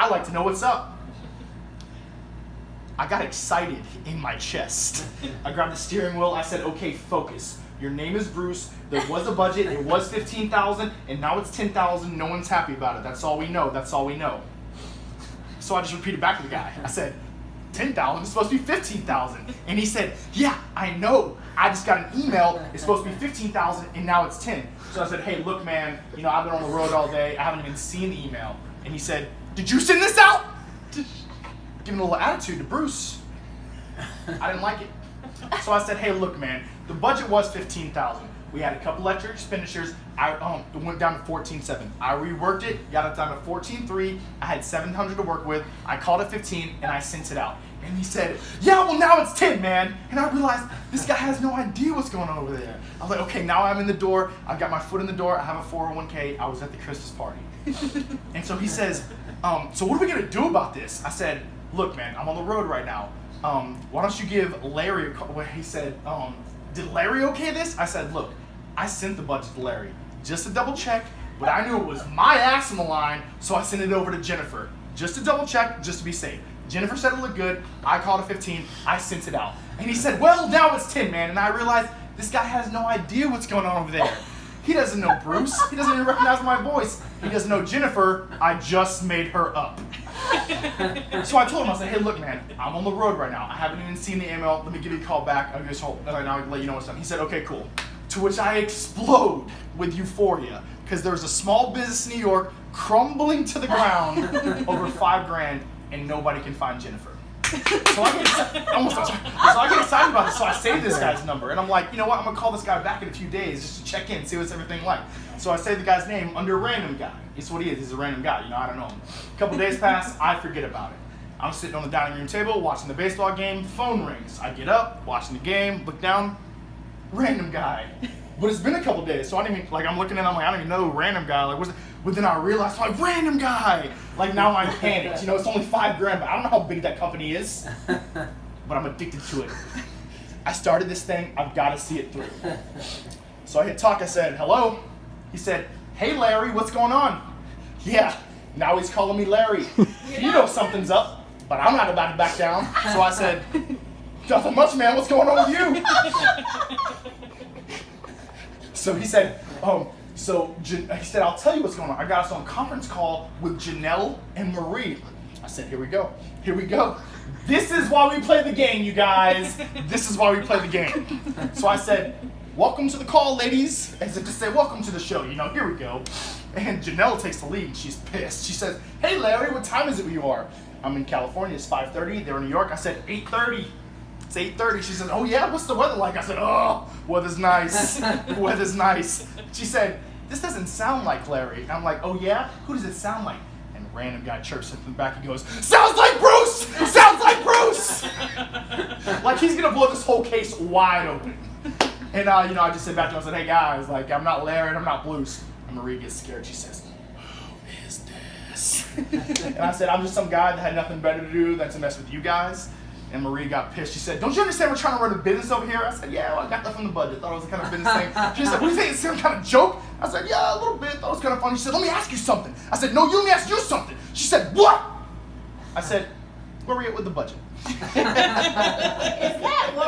I like to know what's up. I got excited in my chest. I grabbed the steering wheel. I said, okay, focus. Your name is Bruce. There was a budget. It was $15,000, and now it's $10,000. No one's happy about it. That's all we know. That's all we know. So I just repeated back to the guy. I said, 10,000, it's supposed to be 15,000. And he said, yeah, I know. I just got an email. It's supposed to be 15,000, and now it's 10. So I said, hey, look, man, I've been on the road all day. I haven't even seen the email. And he said, did you send this out? Giving a little attitude to Bruce. I didn't like it. So I said, hey, look, man, the budget was 15,000. We had a couple extra expenditures. It went down to 14.7. I reworked it, got it down to 14.3. I had 700 to work with. I called it 15, and I sent it out. And he said, yeah, well, now it's 10, man. And I realized this guy has no idea what's going on over there. I was like, okay, now I'm in the door. I've got my foot in the door. I have a 401k. I was at the Christmas party. And so he says, so what are we going to do about this? I said, look, man, I'm on the road right now. Why don't you give Larry a call? Well, he said, did Larry okay this? I said, look, I sent the budget to Larry just to double check, but I knew it was my ass on the line, so I sent it over to Jennifer just to double check, just to be safe. Jennifer said it looked good. I called it 15. I sent it out. And he said, well, now it's 10, man. And I realized this guy has no idea what's going on over there. He doesn't know Bruce. He doesn't even recognize my voice. He doesn't know Jennifer. I just made her up. So I told him, I said, hey, look, man, I'm on the road right now. I haven't even seen the email. Let me give you a call back. I'll just hold, and I'll let you know what's done. He said, okay, cool. To which I explode with euphoria because there's a small business in New York crumbling to the ground over $5,000, and nobody can find Jennifer. So I get excited about this. So I saved this guy's number, and I'm like, you know what? I'm gonna call this guy back in a few days just to check in, see what's everything like. So I saved the guy's name under random guy. It's what he is. He's a random guy. I don't know him. A couple days pass. I forget about it. I'm sitting on the dining room table watching the baseball game. Phone rings. I get up, watching the game, look down. Random guy. But it's been a couple days, so I don't even, I'm looking at it, I'm like, I don't even know random guy. Like, what's it? But then I realized, random guy. Like, now I'm panicked. It's only $5,000, but I don't know how big that company is. But I'm addicted to it. I started this thing. I've got to see it through. So I hit talk. I said, hello. He said, hey, Larry, what's going on? Yeah, now he's calling me Larry. You know something's up, but I'm not about to back down. So I said, nothing much, man. What's going on with you? So he said, he said, I'll tell you what's going on. I got us on a conference call with Janelle and Marie. I said, here we go. Here we go. This is why we play the game, you guys. This is why we play the game. So I said, welcome to the call, ladies. As if to say, welcome to the show. Here we go. And Janelle takes the lead. She's pissed. She says, hey, Larry, what time is it where you are? I'm in California. It's 5:30. They're in New York. I said, 8:30. It's 8:30. She said, oh, yeah? What's the weather like? I said, oh, weather's nice. Weather's nice. She said, this doesn't sound like Larry. And I'm like, oh, yeah? Who does it sound like? And a random guy chirps in the back and goes, sounds like Bruce! Sounds like Bruce! Like he's going to blow this whole case wide open. And, I just said back to him, I said, hey, guys, I'm not Larry and I'm not Bruce. And Marie gets scared. She says, who is this? And I said, I'm just some guy that had nothing better to do than to mess with you guys. And Marie got pissed. She said, don't you understand we're trying to run a business over here? I said, yeah, well, I got that from the budget. Thought it was a kind of business thing. She said, what do you think? It's some kind of joke? I said, yeah, a little bit. Thought it was kind of funny. She said, let me ask you something. I said, no, let me ask you something. She said, what? I said, where were you at with the budget? Is that